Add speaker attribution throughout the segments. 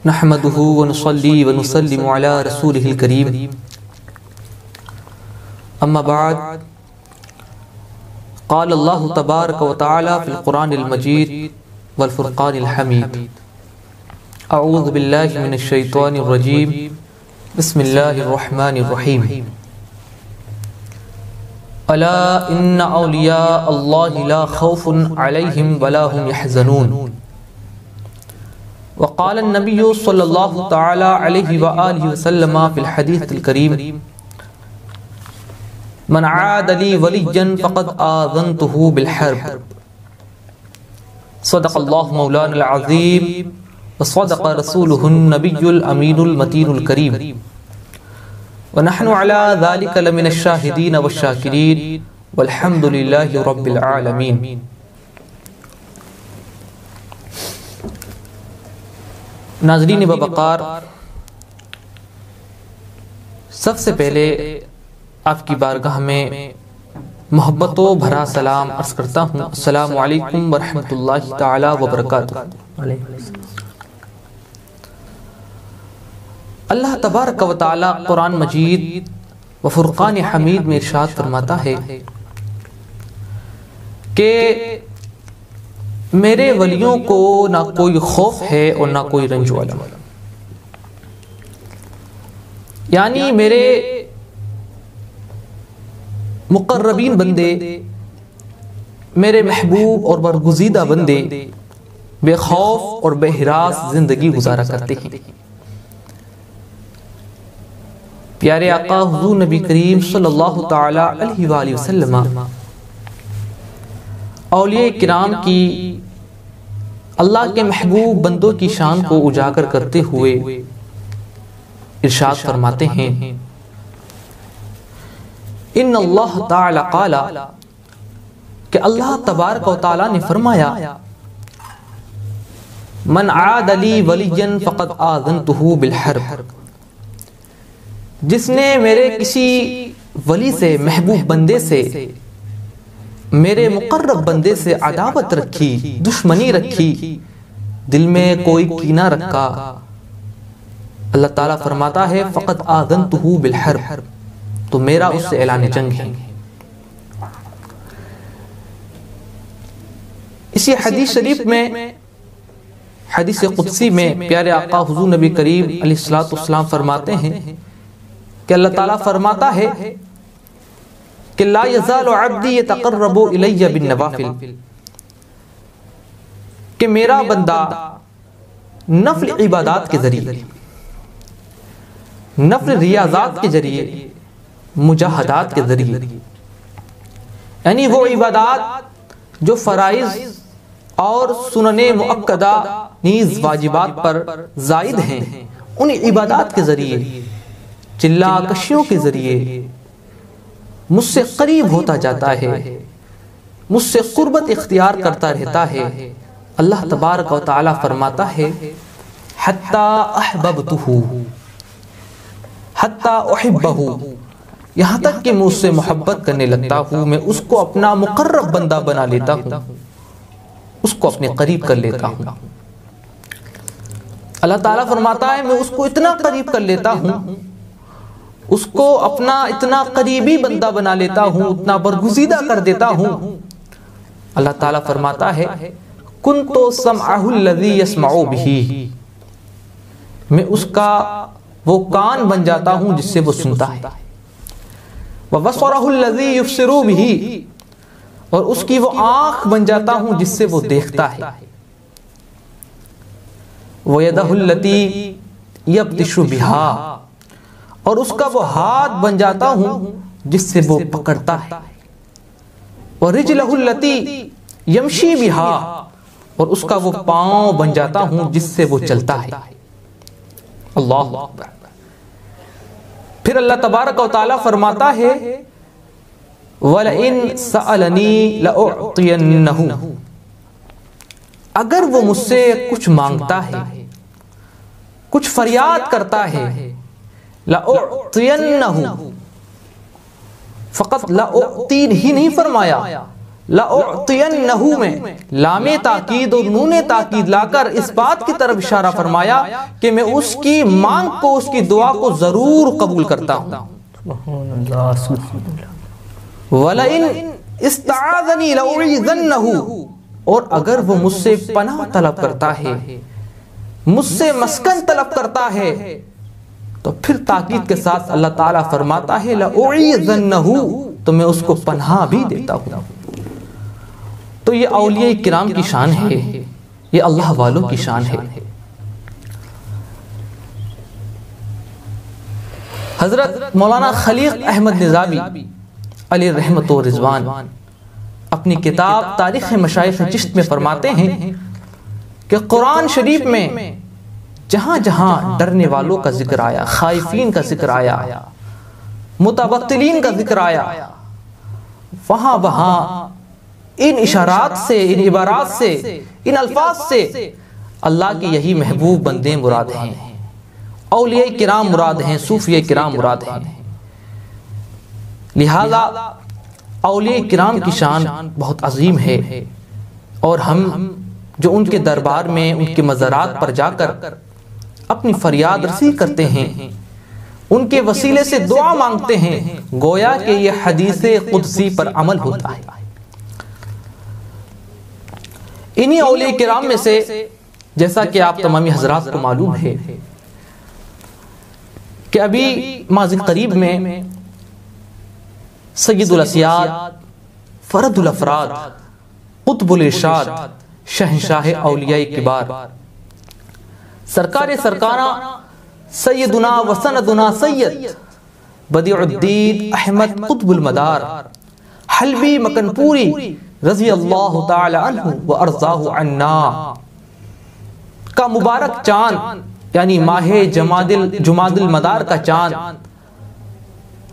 Speaker 1: نحمده ونصلي ونسلم على رسوله الكريم اما بعد قال الله تبارك وتعالى في القرآن المجيد والفرقان الحميد اعوذ بالله من الشيطان الرجيم بسم الله الرحمن الرحيم الا ان اولیاء الله لا خوف عليهم ولا هم يحزنون وقال النبي صلى الله تعالى عليه وآله وسلم في الحديث الكريم من عاد لي وليا فقد آذنته بالحرب صدق الله مولانا العظيم وصدق رسوله النبي الأمين المتين الكريم ونحن على ذلك لمن الشاهدين والشاكرين والحمد لله رب العالمين. ناظرین بوقار، سب سے پہلے آپ کی بارگاہ میں محبت و بھرا سلام عرض کرتا ہوں. السلام علیکم ورحمۃ اللہ تعالی وبرکاتہ. اللہ تبارک و تعالی قرآن مجید و فرقان حمید میں ارشاد فرماتا ہے کہ میرے ولیوں کو نہ کوئی خوف ہے اور نہ کوئی رنج و الم. یعنی میرے مقربین بندے، میرے محبوب اور برگزیدہ بندے بے خوف اور بے ہراس زندگی گزارا کرتے ہیں. پیارے آقا حضور نبی کریم صلی اللہ تعالی علیہ وآلہ وسلم اولیاء کرام کی، اللہ کے محبوب بندوں کی شان کو اجاگر کرتے ہوئے ارشاد فرماتے ہیں ان اللہ تعالی قال، کہ اللہ تبارک و تعالی نے فرمایا من عاد لی ولیا فقد آذنتہ بالحرب، جس نے میرے کسی ولی سے، محبوب بندے سے، میرے مقرب بندے سے عداوت رکھی، دشمنی رکھی، دل میں کوئی کینہ رکھا، اللہ تعالیٰ فرماتا ہے فقط آذنتہ بالحرب، تو میرا اس سے اعلان جنگ ہے. اسی حدیث شریف میں، حدیث قدسی میں پیارے آقا حضور نبی کریم علیہ السلام فرماتے ہیں کہ اللہ تعالیٰ فرماتا ہے کہ لا یزال عبدی یتقرب الی بالنوافل، کہ میرا بندہ نفل عبادات کے ذریعے، نفل ریاضات کے ذریعے، مجاہدات کے ذریعے، یعنی وہ عبادات جو فرائض اور سنن مؤکدہ نیز واجبات پر زائد ہیں، ان عبادات کے ذریعے، چلا کشیوں کے ذریعے مجھ سے قریب ہوتا جاتا ہے، مجھ سے قربت اختیار کرتا رہتا ہے. اللہ تبارک و تعالی فرماتا ہے حتی احببتہ، حتی احبہ، یہاں تک کہ میں اس سے محبت کرنے لگتا ہوں، میں اس کو اپنا مقرب بندہ بنا لیتا ہوں، اس کو اپنے قریب کر لیتا ہوں. اللہ تعالیٰ فرماتا ہے میں اس کو اتنا قریب کر لیتا ہوں، اس کو اپنا اتنا قریبی بندہ بنا لیتا ہوں، اتنا برگزیدہ کر دیتا ہوں. اللہ تعالیٰ فرماتا ہے کنت سمعہ الذی یسمع بہ، میں اس کا وہ کان بن جاتا ہوں جس سے وہ سنتا ہے. وبصرہ الذی یبصر بہ، اور اس کی وہ آنکھ بن جاتا ہوں جس سے وہ دیکھتا ہے. ویدہ التی یبطش بہا، اور اس کا وہ ہاتھ بن جاتا ہوں جس سے وہ پکڑتا ہے. وَرِجْلَهُ الَّتِي يَمْشِي بِهَا، اور اس کا وہ پاؤں بن جاتا ہوں جس سے وہ چلتا ہے. اللہ اکبر. پھر اللہ تبارک و تعالی فرماتا ہے وَلَئِن سَأَلَنِي لَأُعْطِيَنَّهُ، اگر وہ مجھ سے کچھ مانگتا ہے، کچھ فریاد کرتا ہے، لَأُعْطِيَنَّهُ، فقط لَأُعْطِينِ ہی نہیں فرمایا، لَأُعْطِيَنَّهُ میں لام تاکید اور نون تاکید لا کر اس بات کی طرف اشارہ فرمایا کہ میں اس کی مانگ کو، اس کی دعا کو ضرور قبول کرتا ہوں. وَلَئِنْ اسْتَعَاذَنِي لَأُعِيذَنَّهُ، اور اگر وہ مجھ سے پناہ طلب کرتا ہے، مجھ سے مسکن طلب کرتا ہے، تو پھر تاکید کے ساتھ اللہ تعالیٰ فرماتا ہے لَأُعِيذَنَّهُ، تو میں اس کو پناہ بھی دیتا ہوں. تو یہ اولیاء کرام کی شان ہے، یہ اللہ والوں کی شان ہے. حضرت مولانا خلیق احمد نظامی علیہ رحمت و رضوان اپنی کتاب تاریخ مشائخ چشت میں فرماتے ہیں کہ قرآن شریف میں جہاں جہاں ڈرنے والوں کا ذکر آیا، خائفین کا ذکر آیا، متبتلین کا ذکر آیا، وہاں وہاں ان اشارات سے، ان عبارات سے، ان الفاظ سے اللہ کی یہی محبوب بندے مراد ہیں، اولیاء کرام مراد ہیں، صوفیاء کرام مراد ہیں. لہذا اولیاء کرام کی شان بہت عظیم ہے، اور ہم جو ان کے دربار میں، ان کے مزارات پر جا کر اپنی فریاد رسی کرتے ہیں، ان کے وسیلے سے دعا مانگتے ہیں، گویا کہ یہ حدیث قدسی پر عمل ہوتا ہے. انہی اولیاء کرام میں سے، جیسا کہ آپ تمامی حضرات کو معلوم ہے کہ ابھی ماضی قریب میں سید الاسیاد، فرد الافراد، قطب الارشاد، شہنشاہ اولیاء کبار، سرکار سرکارہ سیدنا وسندنا سید بدیع الدین احمد قطب المدار حلبی مکن پوری رضی اللہ تعالی عنہ و ارضاہ عنا کا مبارک چاند، یعنی ماہ جماد المدار کا چاند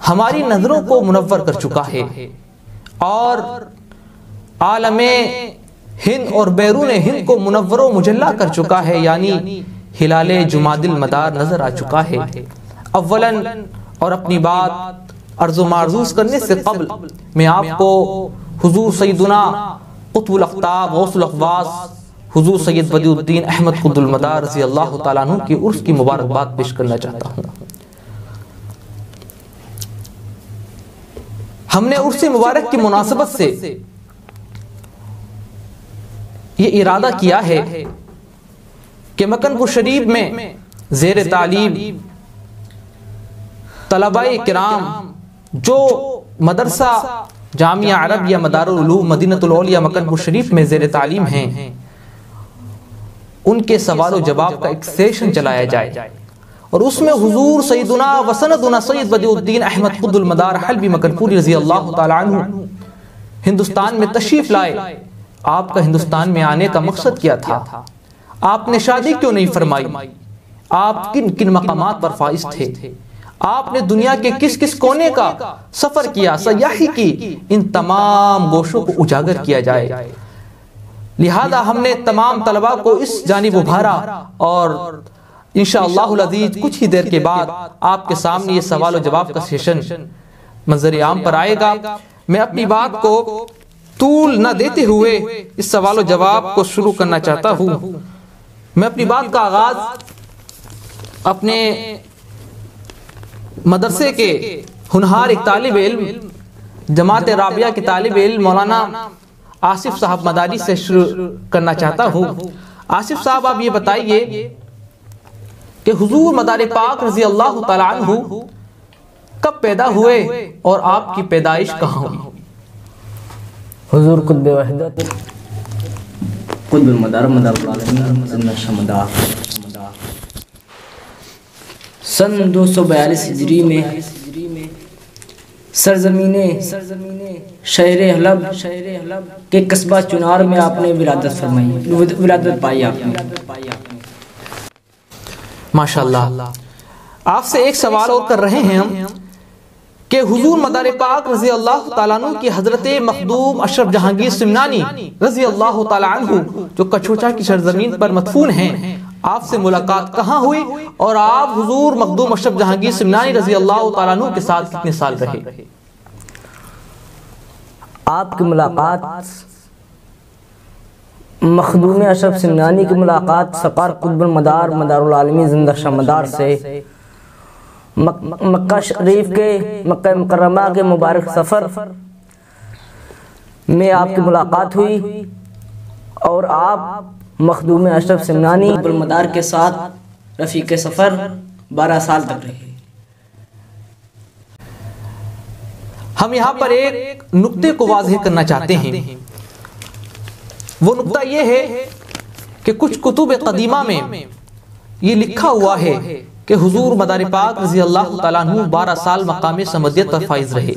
Speaker 1: ہماری نظروں کو منور کر چکا ہے، اور عالم ہند اور بیرون ہند کو منور و مجلہ کر چکا ہے، یعنی ہلال جماد المدار نظر آ چکا ہے. اولاً اور اپنی بات عرض و معروض کرنے سے قبل میں آپ کو حضور سیدنا قطب الاقطاب غوث الاقواس حضور سید بدیع الدین احمد قطب المدار رضی اللہ تعالیٰ عنہ کی عرس کی مبارکباد پیش کرنا چاہتا ہوں. ہم نے عرس مبارک کی مناسبت سے یہ ارادہ کیا ہے کہ مکن پور شریف میں زیر تعلیم طلباء کرام جو مدرسہ جامعہ عربیہ مدارالعلوم مدینہ الاولیاء مکن پور شریف میں زیر تعلیم ہیں، ان کے سوال و جواب کا ایک سیشن چلایا جائے، اور اس میں حضور سیدنا وسندنا سید بدیع الدین احمد قطب المدار حلبی مکن پوری رضی اللہ تعالی عنہ ہندوستان میں تشریف لائے. آپ کا ہندوستان میں آنے کا مقصد کیا تھا؟ آپ نے شادی کیوں نہیں فرمائی؟ آپ کن کن مقامات پر فائز تھے؟ آپ نے دنیا کے کس کس کونے کا سفر کیا، سیاحی کی؟ ان تمام گوشوں کو اجاگر کیا جائے. لہذا ہم نے تمام طلباء کو اس جانب ابھارا، اور انشاءاللہ العزیز کچھ ہی دیر کے بعد آپ کے سامنے یہ سوال و جواب کا سیشن منظر عام پر آئے گا. میں اپنی بات کو طول نہ دیتے ہوئے اس سوال و جواب کو شروع کرنا چاہتا ہوں. میں اپنی بات کا آغاز اپنے مدرسے کے ہنہار ایک طالب علم، جماعت رابعہ کے طالب علم مولانا آصف صاحب مداری سے شروع کرنا چاہتا ہوں. آصف صاحب آپ یہ بتائیے کہ حضور مدار پاک رضی اللہ تعالیٰ عنہ کب پیدا ہوئے اور آپ کی پیدائش کہاں ہوئی؟
Speaker 2: حضور قطب وحدت قطب المدار مدار العالمین زندہ شمدار سن 242 ہجری میں سرزمین شہر حلب کے قصبہ چنار میں آپ نے ولادت پائی. آپ نے
Speaker 1: ماشاءاللہ. آپ سے ایک سوال اور کر رہے ہیں ہم کہ حضور مدار پاک رضی اللہ تعالیٰ عنہ کی حضرت مخدوم اشرف جہانگیر سمنانی رضی اللہ تعالیٰ عنہ جو کچھوچا کی سرزمین پر مدفون ہیں، آپ سے ملاقات کہاں ہوئی، اور آپ حضور مخدوم اشرف جہانگیر سمنانی رضی اللہ تعالیٰ عنہ کے ساتھ کتنے سال رہے؟
Speaker 2: آپ کی ملاقات مخدوم اشرف سمنانی کی ملاقات سرکار قطب المدار مدار العالمین زندہ شاہ مدار سے مکہ شریف کے مکہ مکرمہ کے مبارک سفر میں آپ کی ملاقات ہوئی اور آپ مخدوم اشرف سمنانی قطب المدار کے ساتھ رفیق سفر 12 سال تک رہے۔
Speaker 1: ہم یہاں پر ایک نقطے کو واضح کرنا چاہتے ہیں، وہ نقطہ یہ ہے کہ کچھ کتب قدیمہ میں یہ لکھا ہوا ہے کہ حضور مدار پاک رضی اللہ تعالیٰ عنہ 12 سال مقام سمدیت پر فائز رہے۔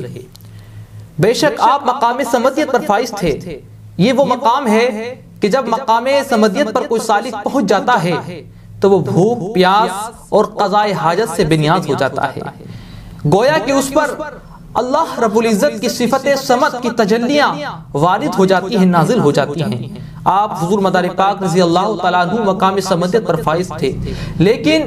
Speaker 1: بے شک آپ مقام سمدیت پر فائز تھے۔ یہ وہ مقام ہے کہ جب مقام سمدیت پر کوئی سالک پہنچ جاتا ہے تو وہ بھوک پیاس اور قضاء حاجت سے بے نیاز ہو جاتا ہے، گویا کہ اس پر اللہ رب العزت کی صفت صمد کی تجلیاں وارد ہو جاتی ہیں، نازل ہو جاتی ہیں۔ آپ حضور مدار پاک رضی اللہ تعالیٰ عنہ مقام سمدیت پر فائز تھے، لیکن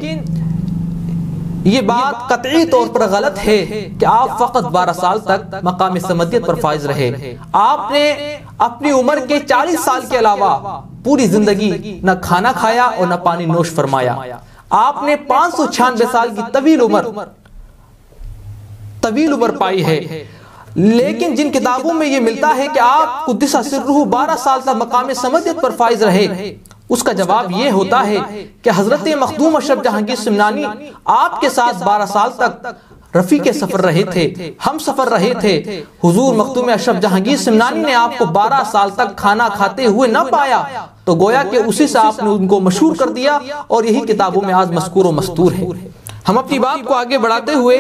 Speaker 1: یہ بات قطعی طور پر غلط ہے کہ آپ فقط 12 سال تک مقام سمدیت پر فائز رہے۔ آپ نے اپنی عمر کے 40 سال کے علاوہ پوری زندگی نہ کھانا کھایا اور نہ پانی نوش فرمایا۔ آپ نے 596 سال کی طویل عمر پائی ہے، لیکن جن کتابوں میں یہ ملتا ہے کہ آپ قدس سرہ 12 سال تک مقام سمدیت پر فائز رہے، اس کا جواب یہ ہوتا ہے کہ حضرت مخدوم اشرف جہانگیر سمنانی آپ کے ساتھ 12 سال تک رفیق سفر رہے تھے، ہم سفر رہے تھے۔ حضور مخدوم اشرف جہانگیر سمنانی نے آپ کو 12 سال تک کھانا کھاتے ہوئے نہ پایا، تو گویا کہ اسی سے آپ نے ان کو مشہور کر دیا، اور یہی کتابوں میں آج مذکور و مستور ہے۔ ہم اپنی بات کو آگے بڑھاتے ہوئے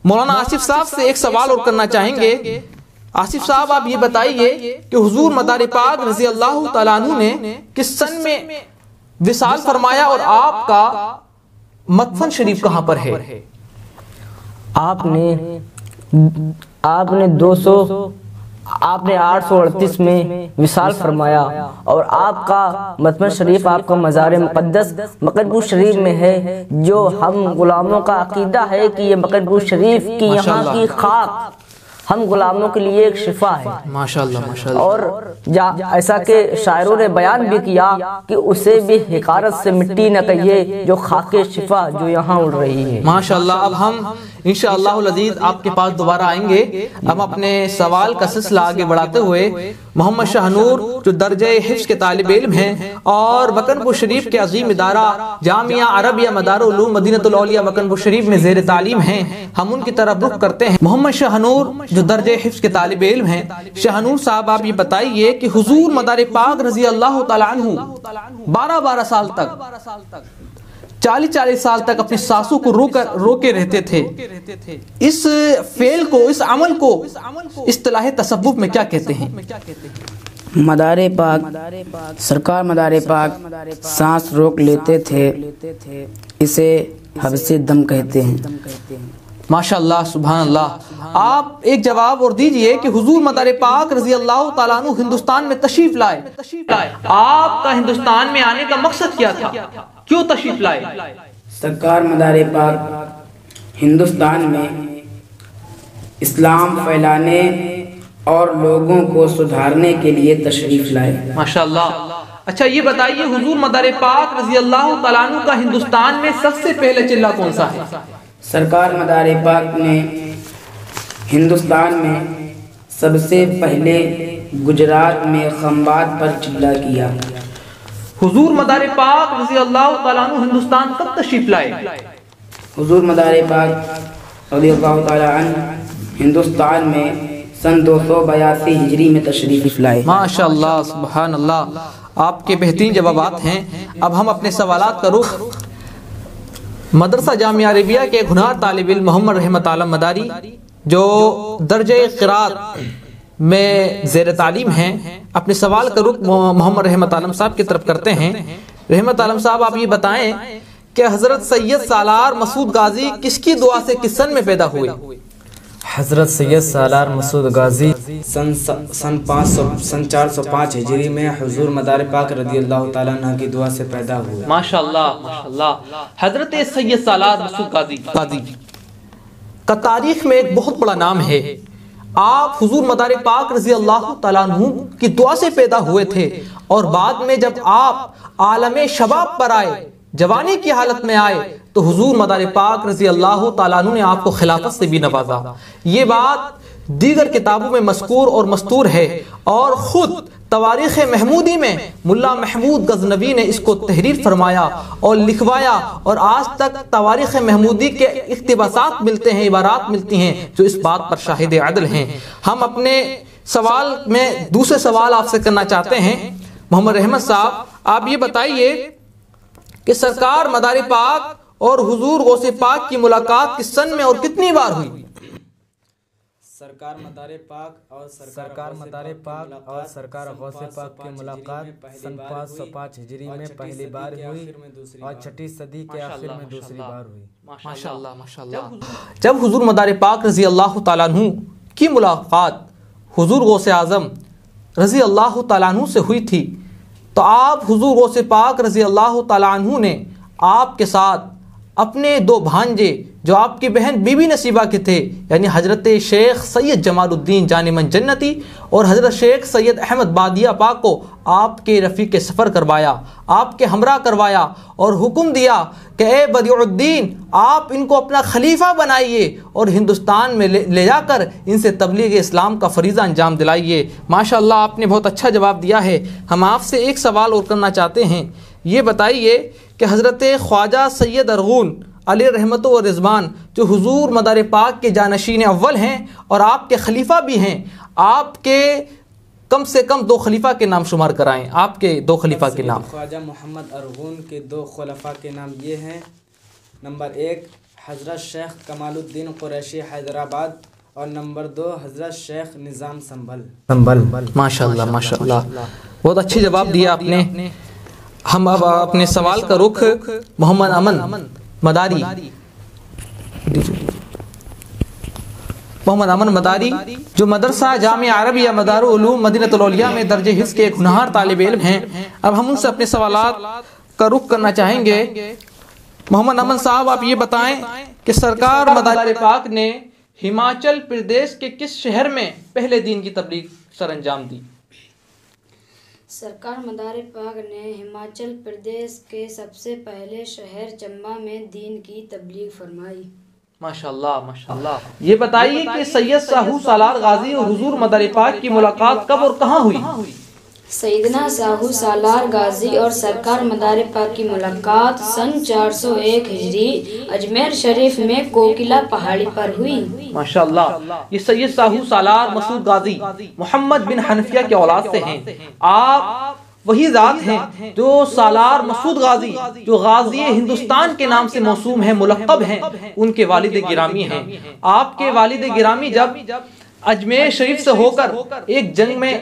Speaker 1: مولانا آصف صاحب سے ایک سوال اور کرنا چاہیں گے۔ آصف صاحب آپ یہ بتائیے کہ حضور مدار پاک رضی اللہ تعالیٰ عنہ نے کس سن میں وصال فرمایا اور آپ کا مدفن شریف کہاں پر ہے؟
Speaker 2: آپ نے 838 میں وصال فرمایا اور آپ کا مدفن شریف آپ کا مزار مقدس مکرپور شریف میں ہے، جو ہم غلاموں کا عقیدہ ہے کہ یہ مکرپور شریف کی یہاں کی خاک ہم غلاموں کے لیے ایک شفا ہے۔
Speaker 1: ماشاءاللہ ماشاءاللہ۔
Speaker 2: اور ایسا کہ شاعروں نے بیان بھی کیا کہ اسے بھی حقارت سے مٹی نہ کہیے، جو خاک شفا جو یہاں اڑ رہی ہے۔
Speaker 1: ماشاءاللہ۔ اب ہم انشاءاللہ العزیز آپ کے پاس دوبارہ آئیں گے۔ ہم اپنے سوال کا سلسلہ آگے بڑھاتے ہوئے محمد شاہ نور جو درجہ حفظ کے طالب علم ہیں اور مکنپور شریف کے عظیم ادارہ جامعہ عربیہ مدار العلوم مدینۃ الاولیاء مکنپور شریف میں زیر تعلیم ہیں، ہم ان کی طرف رخ کرتے ہیں۔ محمد شاہ نور جو درجہ حفظ کے طالب علم ہیں، شاہ نور صاحب آپ یہ بتائیے کہ حضور مدار پاک رضی اللہ تعالیٰ عنہ 12 سال تک 40 سال تک اپنی ساسوں کو روکے رہتے تھے، اس فعل کو، اس عمل کو اصطلاح تصوف میں کیا کہتے ہیں؟
Speaker 2: مدار پاک سرکار مدار پاک سانس روک لیتے تھے، اسے حبس دم کہتے ہیں۔
Speaker 1: ماشاءاللہ سبحان اللہ۔ آپ ایک جواب اور دیجئے کہ حضور مدار پاک رضی اللہ تعالیٰ عنہ ہندوستان میں تشریف لائے، آپ کا ہندوستان میں آنے کا مقصد کیا تھا؟ کیوں تشریف لائے؟
Speaker 2: سرکار مدار پاک ہندوستان میں اسلام پھیلانے اور لوگوں کو سدھارنے کے لیے تشریف لائے۔
Speaker 1: ماشاءاللہ۔ اچھا یہ بتائیے حضور مدار پاک رضی اللہ تعالیٰ عنہ کا ہندوستان میں سب سے پہلے چلہ کون سا ہے؟
Speaker 2: سرکار مدار پاک نے ہندوستان میں سب سے پہلے گجرات میں خمبات پر چلہ کیا۔
Speaker 1: حضور مدار پاک رضی اللہ تعالیٰ عنہ ہندوستان کب تشریف لائے؟
Speaker 2: حضور مدار پاک رضی اللہ تعالیٰ عنہ ہندوستان میں سن 282 ہجری میں تشریف لائے۔
Speaker 1: ماشاءاللہ سبحان اللہ۔ آپ کے بہترین جوابات ہیں۔ اب ہم اپنے سوالات کا رخ مدرسہ جامعہ عربیہ کے ہنار طالب علم محمد رحمت عالم مداری جو درجہ قرات میں زیر تعلیم ہیں، اپنے سوال کا رخ محمد رحمت عالم صاحب کی طرف کرتے ہیں۔ رحمت عالم صاحب آپ یہ بتائیں کہ حضرت سید سالار مسعود غازی کس کی دعا سے کس سن میں پیدا ہوئے؟
Speaker 3: حضرت سید سالار مسعود غازی سن 405 ہجری میں حضور مدار پاک رضی اللہ تعالیٰ عنہ کی دعا سے پیدا ہوئے۔
Speaker 1: ماشاءاللہ ماشاءاللہ۔ حضرت سید سالار مسعود غازی کا تاریخ میں ایک بہت بڑا نام ہے۔ آپ حضور مدار پاک رضی اللہ تعالیٰ عنہ کی دعا سے پیدا ہوئے تھے، اور بعد میں جب آپ عالم شباب پر آئے، جوانی کی حالت میں آئے، تو حضور مدار پاک رضی اللہ تعالیٰ عنہ نے آپ کو خلافت سے بھی نوازا۔ یہ بات دیگر کتابوں میں مذکور اور مستور ہے، اور خود تواریخ محمودی میں ملا محمود غزنوی نے اس کو تحریر فرمایا اور لکھوایا، اور آج تک تواریخ محمودی کے اقتباسات ملتے ہیں، عبارات ملتی ہیں جو اس بات پر شاہد عدل ہیں۔ ہم اپنے سوال میں دوسرے سوال آپ سے کرنا چاہتے ہیں۔ محمد رحمت صاحب، آپ یہ بتائیے کہ سرکار مدار پاک اور حضور غوث پاک کی ملاقات کس سن میں اور کتنی بار ہوئی؟
Speaker 3: سرکار مدار پاک اور سرکار غوث پاک کی ملاقات سن 505 ہجری میں پہلی بار ہوئی اور 6 صدی کے آخر میں دوسری بار ہوئی۔
Speaker 1: ماشاءاللہ ماشاءاللہ۔ جب حضور مدار پاک رضی اللہ تعالیٰ عنہ کی ملاقات حضور غوث اعظم رضی اللہ تعالیٰ عنہ سے ہوئی تھی، تو آپ حضور غوث پاک رضی اللہ تعالیٰ عنہ نے آپ کے ساتھ اپنے 2 بھانجے جو آپ کی بہن بی بی نصیبہ کے تھے، یعنی حضرت شیخ سید جمال الدین جان من جنتی اور حضرت شیخ سید احمد بادیہ پاک کو آپ کے رفیق سفر کروایا، آپ کے ہمراہ کروایا، اور حکم دیا کہ اے بدیع الدین، آپ ان کو اپنا خلیفہ بنائیے اور ہندوستان میں لے جا کر ان سے تبلیغ اسلام کا فریضہ انجام دلائیے۔ ماشاءاللہ، آپ نے بہت اچھا جواب دیا ہے۔ ہم آپ سے ایک سوال اور کرنا چاہتے ہیں، یہ بتائیے کہ حضرت خواجہ سید ارغون علی رحمت و رضوان جو حضور مدار پاک کے جانشین اول ہیں اور آپ کے خلیفہ بھی ہیں، آپ کے کم سے کم 2 خلیفہ کے نام شمار کرائیں، آپ کے 2 خلیفہ کے نام۔
Speaker 3: خواجہ محمد ارغون کے 2 خلفاء کے نام یہ ہیں۔ نمبر 1 حضرت شیخ کمال الدین قریشی حیدرآباد، اور نمبر 2 حضرت شیخ نظام سنبھل۔
Speaker 1: ماشاءاللہ ماشاءاللہ، بہت اچھی جواب دیا آپ نے۔ ہم اب اپنے سوال کا رخ محمد امن مداری جو مدرسہ جامعہ عربیہ مدار العلوم مدینہ الاولیاء میں درجہ حفظ کے ایک ہونہار طالب علم ہیں، اب ہم ان سے اپنے سوالات کا رخ کرنا چاہیں گے۔ محمد امن صاحب، آپ یہ بتائیں کہ سرکار مدار پاک نے ہماچل پردیش کے کس شہر میں پہلے دین کی تبلیغ سر انجام دی؟
Speaker 4: سرکار مدار پاک نے ہماچل پردیش کے سب سے پہلے شہر چمبا میں دین کی تبلیغ فرمائی۔
Speaker 1: ماشاءاللہ ماشاءاللہ۔ یہ بتائیے کہ سید ساہو سالار غازی اور حضور مدار پاک کی ملاقات کب اور کہاں ہوئی؟
Speaker 4: سیدنا ساہو سالار غازی اور سرکار مدار پاک کی ملاقات سن 401 ہجری اجمیر شریف میں کوکلا پہاڑی پر ہوئی۔
Speaker 1: ماشاءاللہ، یہ سید ساہو سالار مسعود غازی محمد بن حنفیہ کے اولاد سے ہیں۔ آپ وہی ذات ہیں جو سالار مسعود غازی جو غازی ہندوستان کے نام سے موسوم ہیں، ملقب ہیں، ان کے والد گرامی ہیں۔ آپ کے والد گرامی جب اجمیر شریف سے ہو کر ایک جنگ میں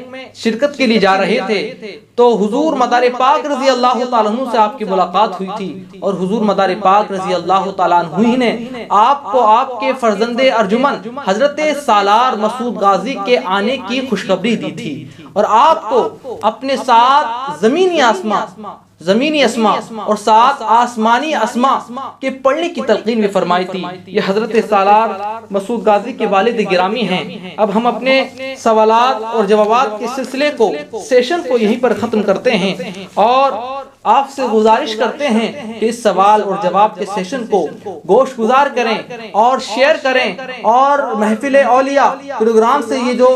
Speaker 1: شرکت کے لیے جا رہے تھے تو حضور مدار پاک رضی اللہ تعالیٰ عنہ سے آپ کی ملاقات ہوئی تھی، اور حضور مدار پاک رضی اللہ تعالیٰ عنہ ہی نے آپ کو آپ کے فرزند ارجمن حضرت سالار مسعود غازی کے آنے کی خوشخبری دی تھی، اور آپ کو اپنے ساتھ زمینی اسما اور 7 آسمانی اسما کے پڑھنے کی تلقین بھی فرمائی تھی۔ یہ حضرت سالار مسعود غازی کے والد گرامی ہیں۔ اب ہم اپنے سوالات اور جوابات کے سلسلے کو سیشن کو یہیں پر ختم کرتے ہیں، اور آپ سے گزارش کرتے ہیں کہ اس سوال اور جواب کے سیشن کو گوش گزار کریں اور شیئر کریں، اور محفل اولیاء پروگرام سے یہ جو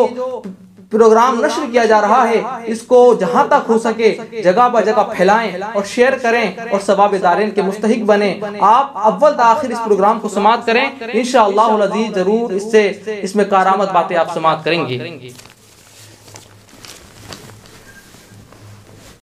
Speaker 1: پروگرام نشر کیا جا رہا ہے اس کو جہاں تک ہو سکے جگہ بہ جگہ پھیلائیں اور شیئر کریں اور ثواب دارین کے مستحق بنیں۔ آپ اول تا آخر اس پروگرام کو سماعت کریں، انشاءاللہ العزیز ضرور اس میں کارآمد باتیں آپ سماعت کریں گے۔